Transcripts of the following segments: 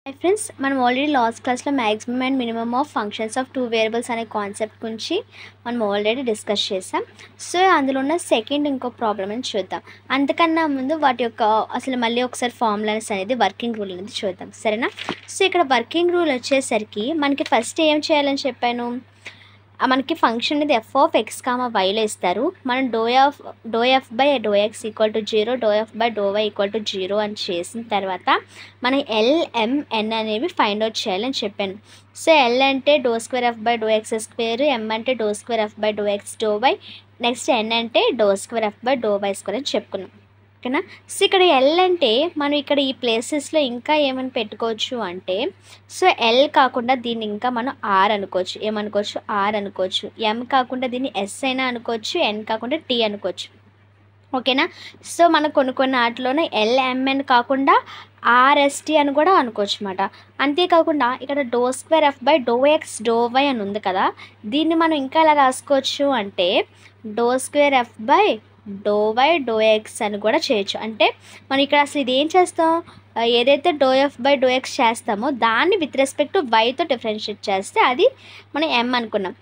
Hi friends, మనం already last క్లాస్లో maximum and minimum of functions of two variables అనే concept గురించి మనం ఆల్రెడీ డిస్కస్ చేసాం. సో అందులో ఉన్న సెకండ్ ఇంకో ప్రాబ్లమ్ అని చూద్దాం. అంతకన్నా ముందు వాటి యొక్క అసలు మళ్ళీ ఒకసారి ఫార్ములాస్ అనేది వర్కింగ్ రూల్ అనేది చూద్దాం, సరేనా? సో ఇక్కడ వర్కింగ్ రూల్ వచ్చేసరికి మనకి ఫస్ట్ ఏం చేయాలని చెప్పాను, మనకి ఫంక్షన్ అనేది ఎఫ్ ఆఫ్ ఎక్స్ కామా వైలో ఇస్తారు. మనం do F by do X equal to 0, do F by do Y equal to 0 అని చేసిన తర్వాత మనం ఎల్ఎంఎన్ అనేవి ఫైండ్ అవుట్ చేయాలని చెప్పాను. సో ఎల్ అంటే do square F by do X square, M అంటే do square F by do X do Y, next N అంటే do square F by do Y square అని చెప్పుకున్నాం, ఓకేనా? సో ఇక్కడ ఎల్ అంటే మనం ఇక్కడ ఈ ప్లేసెస్లో ఇంకా ఏమని పెట్టుకోవచ్చు అంటే, సో ఎల్ కాకుండా దీన్ని ఇంకా మనం ఆర్ అనుకోవచ్చు. ఏమనుకోవచ్చు? ఆర్ అనుకోవచ్చు. ఎం కాకుండా దీన్ని ఎస్ అయినా అనుకోవచ్చు, ఎన్ కాకుండా టీ అనుకోవచ్చు, ఓకేనా? సో మనకు కొన్ని వాటిలోనే ఎల్ఎంఎన్ కాకుండా ఆర్ఎస్టీ అని కూడా అనుకోవచ్చు అన్నమాట. అంతేకాకుండా ఇక్కడ do square F by do X do Y అని ఉంది కదా, దీన్ని మనం ఇంకా ఎలా రాసుకోవచ్చు అంటే do square F by do Y do X అని కూడా చేయొచ్చు. అంటే మనం ఇక్కడ అసలు ఇది ఏం చేస్తాం, ఏదైతే do F by do X చేస్తామో దాన్ని విత్ రెస్పెక్ట్ టు వైతో డిఫరెన్షియేట్ చేస్తే అది మనం ఎం అనుకున్నాం.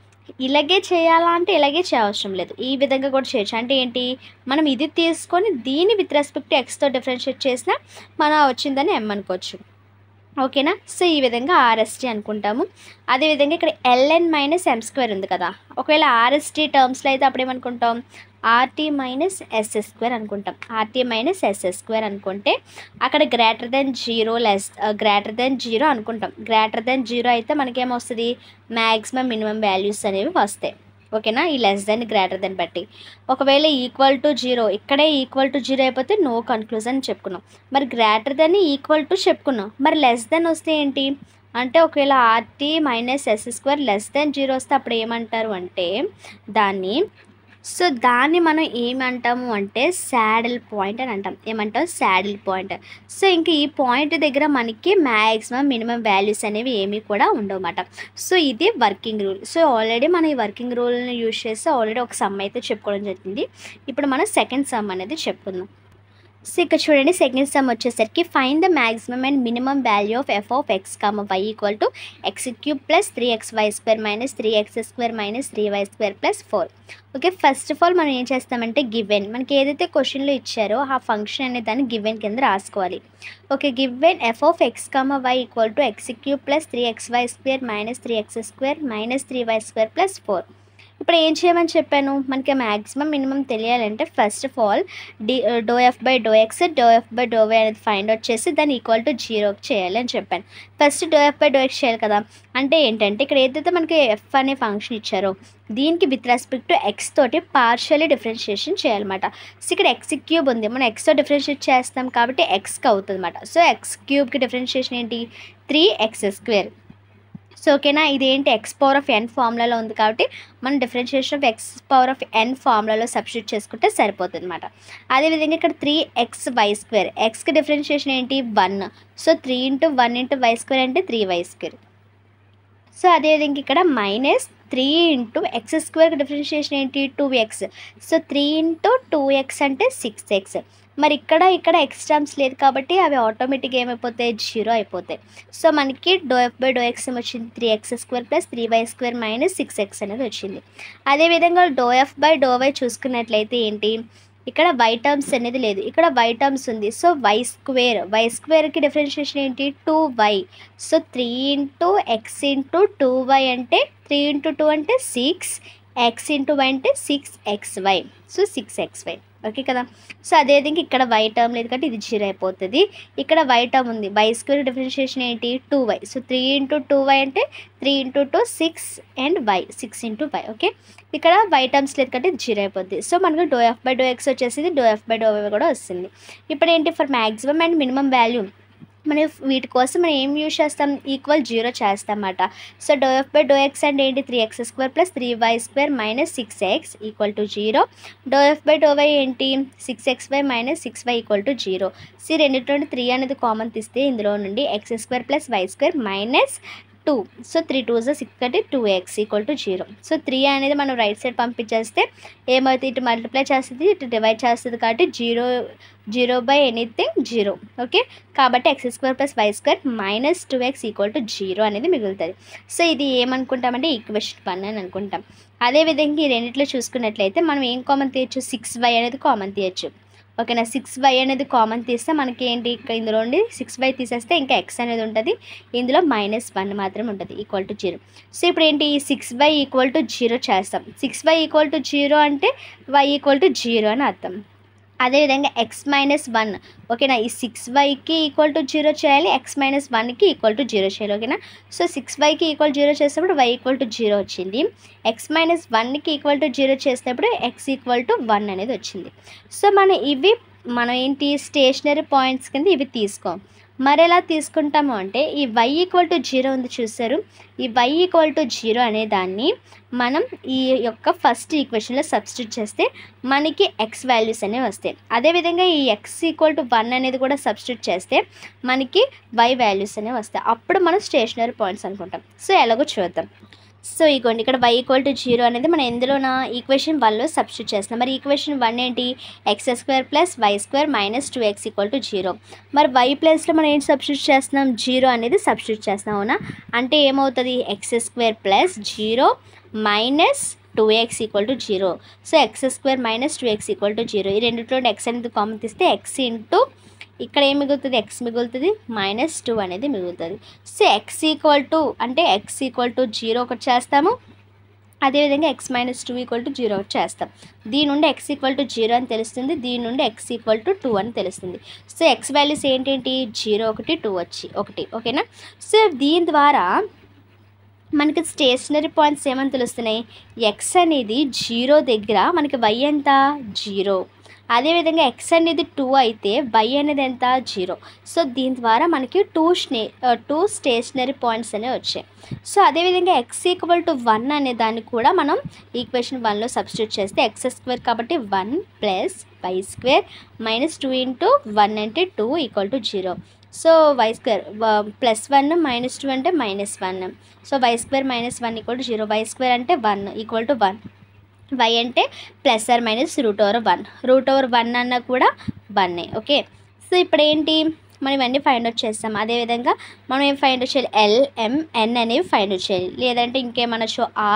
ఇలాగే చేయాలా అంటే ఇలాగే చేయవసరం లేదు, ఈ విధంగా కూడా చేయొచ్చు. అంటే ఏంటి, మనం ఇది తీసుకొని దీన్ని విత్ రెస్పెక్ట్ టు ఎక్స్తో డిఫరెన్షియేట్ చేసినా మనం వచ్చిందని ఎం అనుకోవచ్చు, ఓకేనా? సో ఈ విధంగా ఆర్ఎస్టీ అనుకుంటాము. అదేవిధంగా ఇక్కడ ఎల్ఎన్ మైనస్ ఎం స్క్వేర్ ఉంది కదా, ఒకవేళ ఆర్ఎస్టీ టర్మ్స్లో అయితే అప్పుడు ఏమనుకుంటాం, ఆర్టీ మైనస్ ఎస్ఎస్ స్క్వేర్ అనుకుంటాం. ఆర్టీ మైనస్ ఎస్ఎస్ స్క్వేర్ అనుకుంటే అక్కడ గ్రేటర్ దెన్ జీరో అనుకుంటాం. గ్రేటర్ దెన్ జీరో అయితే మనకేమొస్తుంది, మ్యాక్సిమం మినిమం వాల్యూస్ అనేవి వస్తాయి, ఓకేనా? ఈ లెస్ దెన్ గ్రేటర్ దెన్ బట్టి. ఒకవేళ ఈక్వల్ టు జీరో, ఇక్కడే ఈక్వల్ టు జీరో అయిపోతే నో కన్క్లూజన్ చెప్పుకున్నాం. మరి గ్రేటర్ దెన్ ఈక్వల్ టు చెప్పుకున్నాం, మరి లెస్ దెన్ వస్తే ఏంటి అంటే ఒకవేళ RT minus S square less than zero వస్తే అప్పుడు ఏమంటారు అంటే దాన్ని మనం ఏమంటాము అంటే శాడిల్ పాయింట్ అని అంటాం. ఏమంటాం? Saddle point. సో ఇంక ఈ పాయింట్ దగ్గర మనకి మ్యాక్సిమం మినిమం వాల్యూస్ అనేవి ఏమీ కూడా ఉండవన్నమాట. సో ఇది వర్కింగ్ రూల్. సో ఆల్రెడీ మనం ఈ వర్కింగ్ రూల్ని యూజ్ చేస్తే ఆల్రెడీ ఒక సమ్ అయితే చెప్పుకోవడం జరిగింది. ఇప్పుడు మనం సెకండ్ సమ్ అనేది చెప్పుకుందాం. సో ఇక్కడ చూడండి, సెకండ్ సమ్ వచ్చేసరికి find the maximum and minimum value of F of X comma Y equal to X cube plus 3xy square minus 3x square minus 3y square plus 4. Okay, first of all మనం ఏం చేస్తామంటే given మనకి ఏదైతే క్వశ్చన్లో ఇచ్చారో ఆ function అనే దాన్ని గివెన్ కింద రాసుకోవాలి. Okay, given F of X comma Y equal to X cube plus 3xy square minus 3x square minus 3y square plus 4. ఇప్పుడు ఏం చేయమని చెప్పాను, మనకి మ్యాక్సిమం మినిమం తెలియాలంటే first of all do F by do X do F by do Y అనేది find out చేసి దాన్ని equal to 0 చేయాలి అని చెప్పాను. First do F by do X చేయాలి కదా, అంటే ఏంటంటే ఇక్కడ ఏదైతే మనకి ఎఫ్ అనే ఫంక్షన్ ఇచ్చారో దీనికి విత్ రెస్పెక్ట్ టు ఎక్స్ తోటి పార్షియల్లీ డిఫరెన్షియేషన్ చేయాలన్నమాట. సో ఇక్కడ ఎక్స్ క్యూబ్ ఉంది, మనం ఎక్స్తో డిఫరెన్షియేట్ చేస్తాం కాబట్టి ఎక్స్కి అవుతుంది అనమాట. సో ఎక్స్ క్యూబ్కి డిఫరెన్షియేషన్ ఏంటి, 3x స్క్వేర్. సో ఓకేనా, ఇదేంటి ఎక్స్ పవర్ ఆఫ్ ఎన్ ఫార్ములాలో ఉంది కాబట్టి మనం differentiation of X power of N ఫార్ములాలో సబ్స్టిట్యూట్ చేసుకుంటే సరిపోతుంది అనమాట. అదేవిధంగా ఇక్కడ 3xy స్క్వేర్, ఎక్స్కి డిఫరెన్షియేషన్ ఏంటి 1. సో 3 × 1 × y స్క్వేర్ అంటే 3y స్క్వేర్. సో అదేవిధంగా ఇక్కడ మైనస్ 3 × x స్క్వేర్కి డిఫరెన్షియేషన్ ఏంటి 2x. సో 3 × 2x అంటే 6x. మరి ఇక్కడ ఎక్స్ టర్మ్స్ లేదు కాబట్టి అవి ఆటోమేటిక్గా ఏమైపోతాయి, 0 అయిపోతాయి. సో మనకి do F by do X వచ్చింది 3x square plus 3y square minus 6x అనేది వచ్చింది. అదేవిధంగా do F by do Y చూసుకున్నట్లయితే ఏంటి, ఇక్కడ వై టర్మ్స్ అనేది లేదు, ఇక్కడ వై టర్మ్స్ ఉంది. సో వై స్క్వేర్కి డిఫరెన్షియేషన్ ఏంటి 2y. సో 3 × x × 2y అంటే 3 × 2 అంటే 6, x × y అంటే 6xy. సో 6xy, ఓకే కదా. సో అదేవిధంగా ఇక్కడ వై టర్మ్ లేదు కాబట్టి ఇది 0 అయిపోతుంది. ఇక్కడ వై టర్మ్ ఉంది, వై స్క్వేర్ డిఫరెన్షియేషన్ ఏంటి 2y. సో 3 × 2y అంటే 3 × 2 6 అండ్ y 6 × y. ఓకే, ఇక్కడ వై టర్మ్స్ లేదు కాబట్టి 0 అయిపోద్ది. సో మనకు doe F by do X వచ్చేసింది, doe F by do Y కూడా వస్తుంది. ఇప్పుడు ఏంటి, for maximum and minimum value మనం వీటి కోసం మనం ఏం యూజ్ చేస్తాం, ఈక్వల్ 0 చేస్తాం అన్నమాట. So do F by do X అంటే ఏంటి 3x square plus 3y square minus 6x equal to 0. Do F by do Y ఏంటి 6xy minus 6y equal to 0. So రెండింటి నుండి 3 అనేది కామన్ తీస్తే ఇందులో నుండి x square plus y square minus 2. So 3 2s 6 కాబట్టి 2x ఈక్వల్ టు 0. సో 3 అనేది మనం రైట్ సైడ్ పంపించేస్తే ఏమవుతుంది, ఇటు మల్టిప్లై చేస్తుంది, ఇటు డివైడ్ చేస్తుంది కాబట్టి 0 బై ఎనీథింగ్ 0. ఓకే, కాబట్టి x² + y² - 2x equal to 0 అనేది మిగులుతుంది. సో ఇది ఏమనుకుంటామంటే ఈక్వేషన్ 1 అని అనుకుంటాం. అదేవిధంగా ఈ రెండిట్లో చూసుకున్నట్లయితే మనం ఏం కామన్ తీయచ్చు, 6y అనేది కామన్ తీయచ్చు. ఓకేనా, 6y అనేది కామన్ తీస్తే మనకి ఏంటి, ఇక్కడ ఇందులో ఉండి 6y తీసేస్తే ఇంకా x అనేది ఉంటుంది, ఇందులో -1 మాత్రమే ఉంటుంది ఈక్వల్ టు 0. సో ఇప్పుడు ఏంటి, 6y ఈక్వల్ టు 0 చేస్తాం. 6y ఈక్వల్ టు 0 అంటే y ఈక్వల్ టు 0 అని అర్థం. అదేవిధంగా x-1, ఓకేనా, ఈ 6yకి ఈక్వల్ టు 0 చేయాలి, x-1కి ఈక్వల్ టు 0 చేయాలి. ఓకేనా, సో 6yకి ఈక్వల్ 0 చేసినప్పుడు y ఈక్వల్ టు 0 వచ్చింది, x-1కి ఈక్వల్ టు 0 చేసినప్పుడు x ఈక్వల్ టు 1 అనేది వచ్చింది. సో మనం ఏంటి స్టేషనరీ పాయింట్స్ కింద ఇవి తీసుకోం. మరి ఎలా తీసుకుంటాము అంటే ఈ y ఈక్వల్ టు 0 ఉంది చూసారు, ఈ y ఈక్వల్ టు 0 అనే దాన్ని మనం ఈ యొక్క ఫస్ట్ ఈక్వేషన్లో సబ్స్టిట్యూట్ చేస్తే మనకి x వాల్యూస్ అనేవి వస్తాయి. అదేవిధంగా ఈ x ఈక్వల్ టు 1 అనేది కూడా సబ్స్టిట్యూట్ చేస్తే మనకి y వాల్యూస్ అనేవి వస్తాయి. అప్పుడు మనం స్టేషనరీ పాయింట్స్ అనుకుంటాం. సో ఎలాగో చూద్దాం. సో ఇగోండి, ఇక్కడ y ఈక్వల్ టు 0 అనేది మనం ఎందులోనా ఈక్వేషన్ 1లో సబ్స్టిట్యూట్ చేస్తాం. మరి ఈక్వేషన్ 1 ఏంటి, x² + y² - 2x equal to 0. మరి y ప్లేస్లో మనం ఏంటి సబ్స్టిట్యూట్ చేస్తున్నాం, 0 అనేది సబ్స్టిట్యూట్ చేస్తున్నాం. అవునా, అంటే ఏమవుతుంది, x² + 0 - 2x equal to 0. So x² - 2x equal to 0. ఈ రెండిట్లో x అనేది కామన్ తీస్తే x ఇంటూ ఇక్కడ ఏం మిగులుతుంది, x మిగులుతుంది, -2 అనేది మిగులుతుంది. సో x ఈక్వల్ టు అంటే x ఈక్వల్ టు 0 ఒకటి చేస్తాము, అదేవిధంగా x - 2 ఈక్వల్ టు 0 ఒకటి చేస్తాం. దీని నుండి x ఈక్వల్ టు 0 అని తెలుస్తుంది, దీని నుండి x ఈక్వల్ టు 2 అని తెలుస్తుంది. సో x వాల్యూస్ ఏంటేంటి, 0 1 2 1. ఓకేనా, సో దీని ద్వారా మనకి స్టేషనరీ పాయింట్స్ ఏమని తెలుస్తున్నాయి, x అనేది 0 దగ్గర మనకి y ఎంత 0, అదేవిధంగా x అనేది 2 అయితే y అనేది ఎంత 0. సో దీని ద్వారా మనకి టూ స్టేషనరీ పాయింట్స్ అనేవి వచ్చాయి. సో అదేవిధంగా x ఈక్వల్ టు 1 అనే దాన్ని కూడా మనం ఈక్వేషన్ 1లో సబ్స్టిట్యూట్ చేస్తే x² కాబట్టి 1 + y² - 2 ఇంటూ 1 అంటే 2 ఈక్వల్ టు 0. సో y² +1 - 2 అంటే -1. So y² - 1 equal to 0. y² అంటే 1 ఈక్వల్ టు 1, y అంటే +or-√1. √1 అన్నా కూడా 1. ఓకే, సో ఇప్పుడు ఏంటి, మనం ఇవన్నీ ఫైండ్ అవుట్ చేస్తాం. అదేవిధంగా మనం ఏం ఫైండ్ అవుట్ చేయాలి, L, M, N అనేవి ఫైండ్ అవుట్ చేయాలి, లేదంటే ఇంకేమన్నా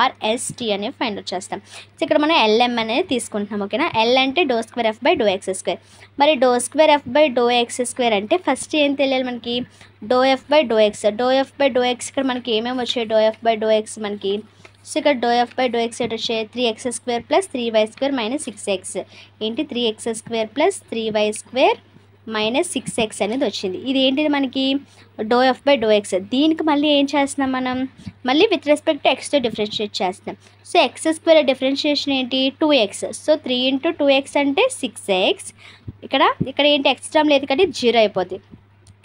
R, S, T అనేవి ఫైండ్ అవుట్ చేస్తాం. సో ఇక్కడ మనం LM అనేది తీసుకుంటున్నాం. ఓకేనా, L అంటే ∂2f/∂x². మరి ∂2f/∂x² అంటే ఫస్ట్ ఏం తెలియాలి మనకి, ∂f/∂x. ∂f/∂x ఇక్కడ మనకి ఏమేమి వచ్చాయి, ∂f/∂x మనకి, సో ఇక్కడ ∂f/∂x ఎటు వచ్చాయి, 3x² + 3y² - 6x. ఏంటి, 3x² + 3y² - 6x అనేది వచ్చింది. ఇది ఏంటిది మనకి ∂f/∂x. దీనికి మళ్ళీ ఏం చేస్తున్నాం మనం, మళ్ళీ విత్ రెస్పెక్ట్ టు ఎక్స్తో డిఫరెన్షియేట్ చేస్తున్నాం. సో x² డిఫరెన్షియేషన్ ఏంటి 2x. సో 3 × 2x అంటే 6x. ఇక్కడ ఏంటి x టర్మ్ లేదు కాబట్టి 0 అయిపోద్ది.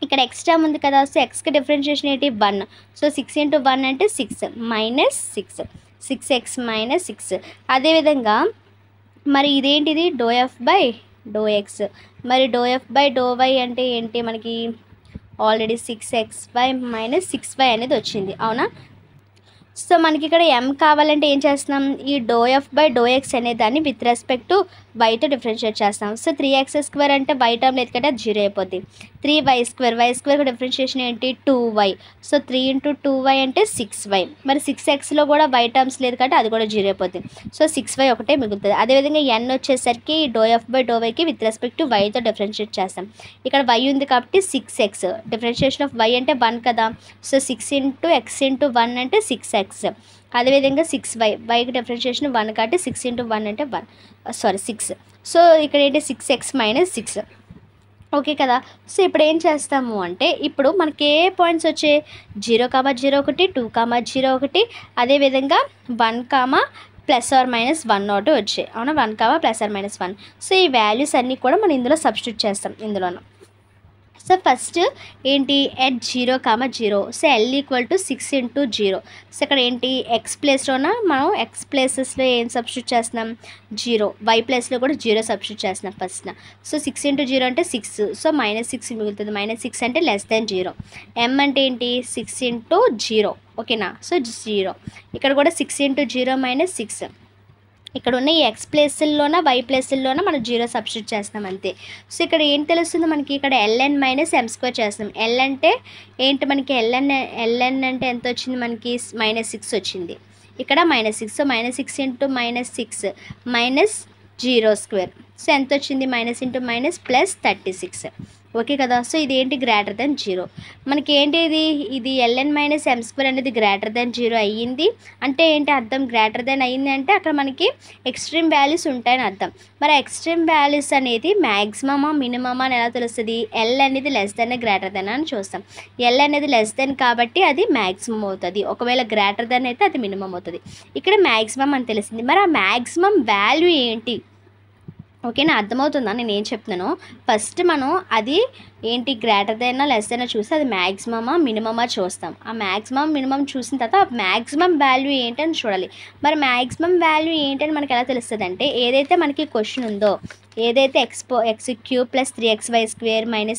ఇక్కడ x టర్మ్ ఉంది కదా, సో xకి డిఫరెన్షియేషన్ ఏంటి 1. సో 6 × 1 అంటే 6 -6, 6x - 6. అదేవిధంగా మరి ఇదేంటిది ∂f/∂x. మరి ∂f/∂y అంటే ఏంటి మనకి, ఆల్రెడీ 6xy - 6y అనేది వచ్చింది. అవునా, సో మనకి ఇక్కడ m కావాలంటే ఏం చేస్తున్నాం, ఈ ∂f/∂x అనే దాన్ని విత్ రెస్పెక్ట్ టు వైతో డిఫరెన్షియేట్ చేస్తాం. సో 3x² అంటే y టర్మ్ లేదు కదా 0 అయిపోద్ది. 3y² డిఫరెన్షియేషన్ ఏంటి 2y. సో 3 × 2y అంటే 6y. మరి 6xలో కూడా y టర్మ్స్ లేదు కాబట్టి అది కూడా 0 అయిపోద్ది. సో 6y ఒకటే మిగులుతుంది. అదేవిధంగా n వచ్చేసరికి ∂f/∂yకి విత్ రెస్పెక్ట్ టు వైతో డిఫరెన్షియేట్ చేస్తాం. ఇక్కడ y ఉంది కాబట్టి 6x, డిఫరెన్షియేషన్ ఆఫ్ y అంటే 1 కదా. సో 6 × x × 1 అంటే 6x. అదేవిధంగా 6y, వైకి డిఫరెన్షియేషన్ 1 కాబట్టి 6 × 1 అంటే 6. సో ఇక్కడ ఏంటి 6x - 6. ఓకే కదా, సో ఇప్పుడు ఏం చేస్తాము అంటే ఇప్పుడు మనకి ఏ పాయింట్స్ వచ్చాయి, 0, 0, 1, 2, 0, 1, అదేవిధంగా 1, ±1 వచ్చాయి. అవునా, 1, ±1. సో ఈ వాల్యూస్ అన్నీ కూడా మనం ఇందులో సబ్స్టిట్యూట్ చేస్తాం ఇందులోను. సో ఫస్ట్ ఏంటి ఎట్ 0, 0. So L = 6 × 0. సో ఇక్కడ ఏంటి ఎక్స్ ప్లేస్లోన మనం ఎక్స్ ప్లేసెస్లో ఏం సబ్స్టిట్యూట్ చేస్తున్నాం 0, వై ప్లేస్లో కూడా 0 సబ్స్టిట్యూట్ చేస్తున్నాం ఫస్ట్. సో 6 × 0 అంటే 6. సో -6 మిగులుతుంది. -6 అంటే <0. M అంటే ఏంటి 6 × 0. ఓకేనా. సో 0 ఇక్కడ కూడా 6 × 0 - 6. ఇక్కడ ఉన్న ఈ ఎక్స్ ప్లేస్లోన వై ప్లేస్లోన మనం 0 సబ్స్టిట్యూట్ చేస్తాం అంతే. సో ఇక్కడ ఏం తెలుస్తుంది మనకి ఇక్కడ ln - m² చేస్తాం. L అంటే ఏంటి మనకి ln అంటే ఎంత వచ్చింది మనకి -6 వచ్చింది. ఇక్కడ -6. సో -6 × -6 -0². సో ఎంత వచ్చింది -× +36. ఓకే కదా. సో ఇది ఏంటి <0. మనకి ఏంటి ఇది ln - m² అనేది <0 అయ్యింది అంటే ఏంటి అర్థం గ్రేటర్ అయ్యింది అంటే అక్కడ మనకి ఎక్స్ట్రీమ్ వాల్యూస్ ఉంటాయని అర్థం. మరి ఎక్స్ట్రీమ్ వాల్యూస్ అనేది మ్యాక్సిమమా మినిమమా అని ఎలా తెలుస్తుంది L అనేది << అని చూస్తాం. L అనేది <> కాబట్టి అది మ్యాక్సిమం అవుతుంది. ఒకవేళ గ్రేటర్ అయితే అది మినిమం అవుతుంది. ఇక్కడ మ్యాక్సిమం అని తెలిసింది. మరి ఆ మ్యాక్సిమం వాల్యూ ఏంటి ఓకేనా అర్థమవుతుందా నేను ఏం చెప్తున్నాను. ఫస్ట్ మనం అది ఏంటి గ్రేటర్ చూసి అది మ్యాక్సిమమా మినిమమా చూస్తాం. ఆ మ్యాక్సిమం మినిమం చూసిన తర్వాత ఆ మ్యాక్సిమం వాల్యూ ఏంటని చూడాలి. మరి మ్యాక్సిమం వాల్యూ ఏంటని మనకి ఎలా తెలుస్తుంది అంటే ఏదైతే మనకి క్వశ్చన్ ఉందో ఏదైతే x³ + 3xy² -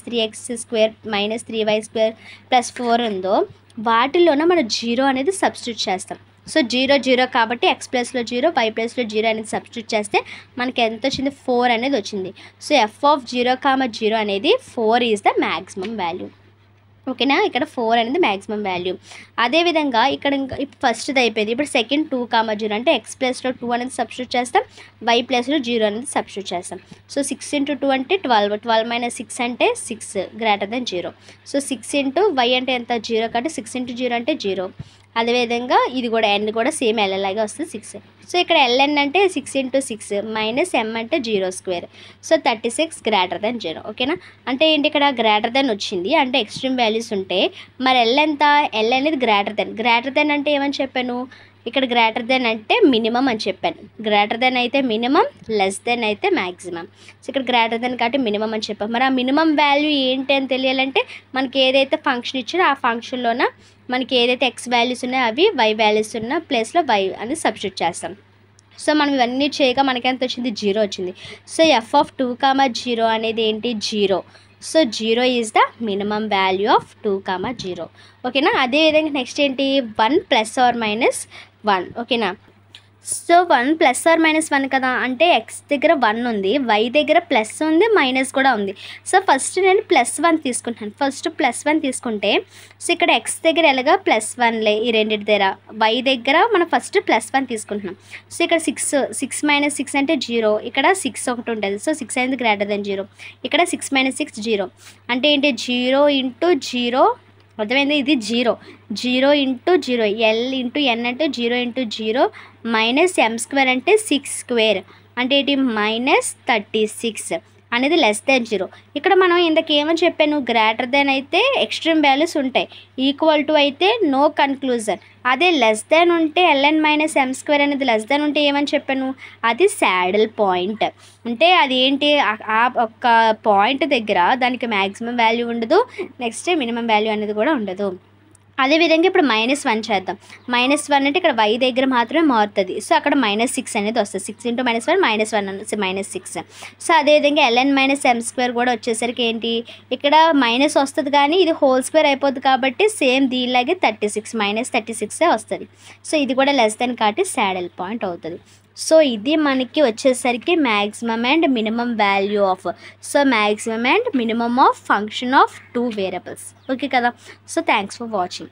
3x² - 3y² + 4 ఉందో వాటిలోన మనం 0 అనేది సబ్స్టిట్యూట్ చేస్తాం. సో 0 0 కాబట్టి x ప్లేస్లో 0 y ప్లేస్లో 0 అనేది సబ్స్టిట్యూట్ చేస్తే మనకి ఎంత వచ్చింది 4 అనేది వచ్చింది. సో f(0, 0) అనేది 4 ఈజ్ ద మ్యాక్సిమం వాల్యూ. ఓకేనా. ఇక్కడ 4 అనేది మ్యాక్సిమం వాల్యూ. అదేవిధంగా ఇక్కడ ఇంకా ఫస్ట్ది అయిపోయింది. ఇప్పుడు సెకండ్ 2, 0 అంటే ఎక్స్ ప్లేస్లో 2 అనేది సబ్స్టిట్యూట్ చేస్తాం. వై ప్లేస్లో 0 అనేది సబ్స్టిట్యూట్ చేస్తాం. సో 6 × 2 అంటే 12. 12 - 6 అంటే 6 <0. సో 6 × y అంటే ఎంత 0 కాబట్టి 6 × 0 అంటే 0. అదేవిధంగా ఇది కూడా n కూడా సేమ్ L లాగే వస్తుంది 6. సో ఇక్కడ ln అంటే 6 × 6 - m అంటే 0². సో 36 <0. ఓకేనా. అంటే ఏంటి ఇక్కడ గ్రేటర్ వచ్చింది అంటే ఎక్స్ట్రీమ్ వాల్యూస్ ఉంటే మరి L ఎంత L అనేది గ్రేటర్ అంటే ఏమని చెప్పాను ఇక్కడ గ్రేటర్ అంటే మినిమం అని చెప్పాను. గ్రేటర్ అయితే మినిమం అయితే మ్యాక్సిమం. సో ఇక్కడ గ్రేటర్ కాబట్టి మినిమం అని చెప్పాను. మరి ఆ మినిమం వాల్యూ ఏంటి అని తెలియాలంటే మనకి ఏదైతే ఫంక్షన్ ఇచ్చారో ఆ ఫంక్షన్లోన మనకి ఏదైతే ఎక్స్ వాల్యూస్ ఉన్నాయో అవి వై వాల్యూస్ ఉన్న ప్లేస్లో వై అని సబ్స్టిట్యూట్ చేస్తాం. సో మనం ఇవన్నీ చేయగా మనకి ఎంత వచ్చింది 0 వచ్చింది. సో f(2, 0) అనేది ఏంటి 0. So 0 is the minimum value of 2, 0. ఓకేనా. అదేవిధంగా నెక్స్ట్ ఏంటి 1 ± 1. ఓకేనా. సో 1 ± 1 కదా అంటే ఎక్స్ దగ్గర 1 ఉంది, వై దగ్గర ప్లస్ ఉంది, మైనస్ కూడా ఉంది. సో ఫస్ట్ నేను +1 తీసుకుంటాను. ఫస్ట్ +1 తీసుకుంటే సో ఇక్కడ ఎక్స్ దగ్గర ఎలాగా +1లే ఈ రెండింటి దగ్గర, వై దగ్గర మనం ఫస్ట్ +1 తీసుకుంటున్నాం. సో ఇక్కడ 6 - 6 అంటే 0. ఇక్కడ 6 ఒకటి ఉంటుంది. సో 6 అనేది <0. ఇక్కడ 6 - 6 0 అంటే ఏంటి 0 × 0 అర్థమైంది. ఇది 0 0 × 0 L × n అంటే 0 × 0 -m² అంటే 6² అంటే ఏంటి -36 అనేది <0. ఇక్కడ మనం ఇందాక ఏమని చెప్పాను గ్రేటర్ దెన్ అయితే ఎక్స్ట్రీమ్ వాల్యూస్ ఉంటాయి, ఈక్వల్ టు అయితే నో కన్క్లూజన్. అదే లెస్ దెన్ ఉంటే ln - m² అనేది లెస్ దెన్ ఉంటే ఏమని చెప్పాను అది శాడిల్ పాయింట్. అంటే అది ఏంటి ఆ ఒక్క పాయింట్ దగ్గర దానికి మ్యాక్సిమం వాల్యూ ఉండదు, నెక్స్ట్ మినిమం వాల్యూ అనేది కూడా ఉండదు. అదేవిధంగా ఇప్పుడు -1 చేద్దాం. -1 అంటే ఇక్కడ వై దగ్గర మాత్రమే మారుతుంది. సో అక్కడ -6 అనేది వస్తుంది. 6 × -1 -6. సో అదేవిధంగా ln - m² కూడా వచ్చేసరికి ఏంటి ఇక్కడ మైనస్ వస్తుంది కానీ ఇది హోల్² అయిపోద్ది కాబట్టి సేమ్ దీనిలాగే 36 -36 వస్తుంది. సో ఇది కూడా లెస్ దెన్ కాబట్టి శాడిల్ పాయింట్ అవుతుంది. సో ఇది మనకి వచ్చేసరికి maximum and minimum value of maximum and minimum of function of 2 variables. Okay కదా. So thanks for watching.